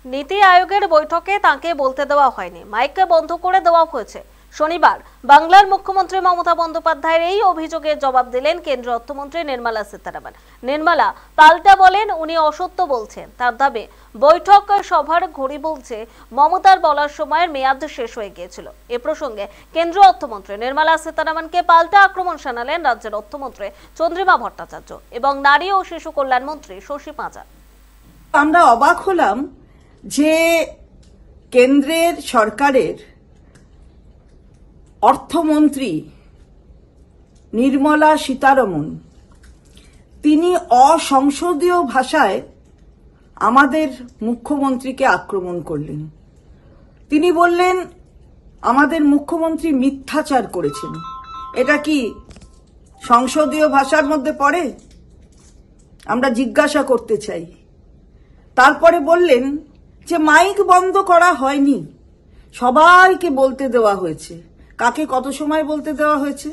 নীতি আয়োগের বৈঠকে তাকে বলতে দেওয়া হয়নি, মাইককে বন্ধ করে দেওয়া হয়েছে। শনিবার বাংলার মুখ্যমন্ত্রী মমতা বন্দ্যোপাধ্যায়ের এই অভিযোগের জবাব দিলেন কেন্দ্রীয় অর্থমন্ত্রী নির্মলা সীতারামন। নির্মলা পাল্টা বলেন উনি অসত্য বলছেন। তার দাবি বৈঠক সভার ঘড়ি বলছে মমতার বলার সময়ের মেয়াদ শেষ হয়ে গিয়েছিল। এ প্রসঙ্গে কেন্দ্রীয় অর্থমন্ত্রী নির্মলা সীতারামনকে পাল্টা আক্রমণ শানালেন রাজ্যের অর্থমন্ত্রী চন্দ্রিমা ভট্টাচার্য এবং নারী ও শিশু কল্যাণ মন্ত্রী শশী পাঁজা। আমরা অবাক হলাম যে কেন্দ্রের সরকারের অর্থমন্ত্রী নির্মলা সীতারমন তিনি অসংসদীয় ভাষায় আমাদের মুখ্যমন্ত্রীকে আক্রমণ করলেন। তিনি বললেন আমাদের মুখ্যমন্ত্রী মিথ্যাচার করেছেন। এটা কি সংসদীয় ভাষার মধ্যে পড়ে? আমরা জিজ্ঞাসা করতে চাই। তারপরে বললেন যে মাইক বন্ধ করা হয়নি, সবাইকে বলতে দেওয়া হয়েছে। কাকে কত সময় বলতে দেওয়া হয়েছে?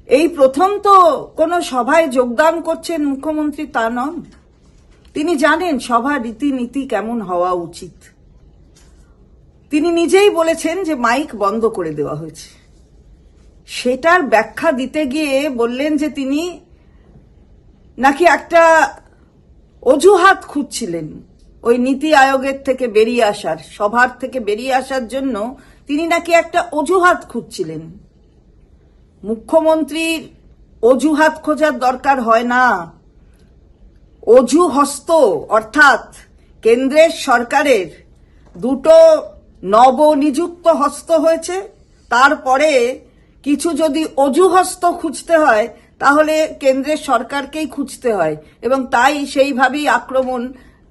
এই প্রথম তো কোনো সভায় যোগদান করছেন মুখ্যমন্ত্রী তা নন। তিনি জানেন সভা রীতিনীতি কেমন হওয়া উচিত। তিনি নিজেই বলেছেন যে মাইক বন্ধ করে দেওয়া হয়েছে। সেটার ব্যাখ্যা দিতে গিয়ে বললেন যে তিনি নাকি একটা অজুহাত খুঁজছিলেন ওই নীতি আয়োগের থেকে বেরিয়ে আসার, সভার থেকে বেরিয়ে আসার জন্য তিনি নাকি একটা অজুহাত খুঁজছিলেন। মুখ্যমন্ত্রীর অজুহাত খোঁজার দরকার হয় না। অজু হস্ত অর্থাৎ কেন্দ্রের সরকারের দুটো নবনিযুক্ত হস্ত হয়েছে, তারপরে কিছু যদি অজুহস্ত খুঁজতে হয় তাহলে কেন্দ্রের সরকারকেই খুঁজতে হয় এবং তাই সেইভাবেই আক্রমণ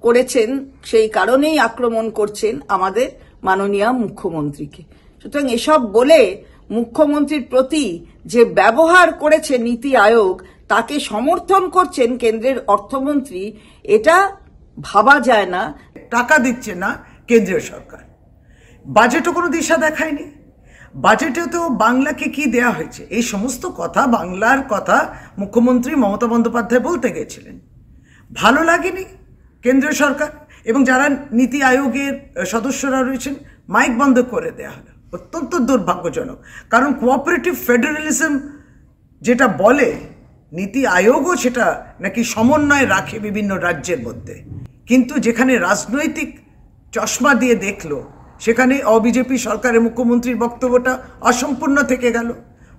করেছেন, সেই কারণেই আক্রমণ করছেন আমাদের মাননীয় মুখ্যমন্ত্রীকে। সুতরাং এসব বলে মুখ্যমন্ত্রীর প্রতি যে ব্যবহার করেছে নীতি আয়োগ, তাকে সমর্থন করছেন কেন্দ্রের অর্থমন্ত্রী, এটা ভাবা যায় না। টাকা দিচ্ছে না কেন্দ্রীয় সরকার, বাজেটও কোনো দিশা দেখায়নি। বাজেটে তো বাংলাকে কি দেয়া হয়েছে এই সমস্ত কথা, বাংলার কথা মুখ্যমন্ত্রী মমতা বন্দ্যোপাধ্যায় বলতে গেছিলেন। ভালো লাগেনি কেন্দ্রীয় সরকার এবং যারা নীতি আয়োগের সদস্যরা রয়েছেন, মাইক বন্ধ করে দেওয়া হলো। অত্যন্ত দুর্ভাগ্যজনক, কারণ কোঅপারেটিভ ফেডারেলিজম যেটা বলে, নীতি আয়োগও সেটা নাকি সমন্বয় রাখে বিভিন্ন রাজ্যের মধ্যে, কিন্তু যেখানে রাজনৈতিক চশমা দিয়ে দেখলো সেখানে অবিজেপি সরকারের মুখ্যমন্ত্রীর বক্তব্যটা অসম্পূর্ণ থেকে গেল।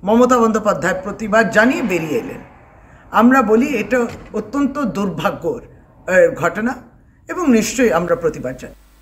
মমতা বন্দ্যোপাধ্যায় প্রতিবাদ জানিয়ে বেরিয়ে এলেন। আমরা বলি এটা অত্যন্ত দুর্ভাগ্যর ঘটনা এবং নিশ্চয়ই আমরা প্রতিবাদ জানাই।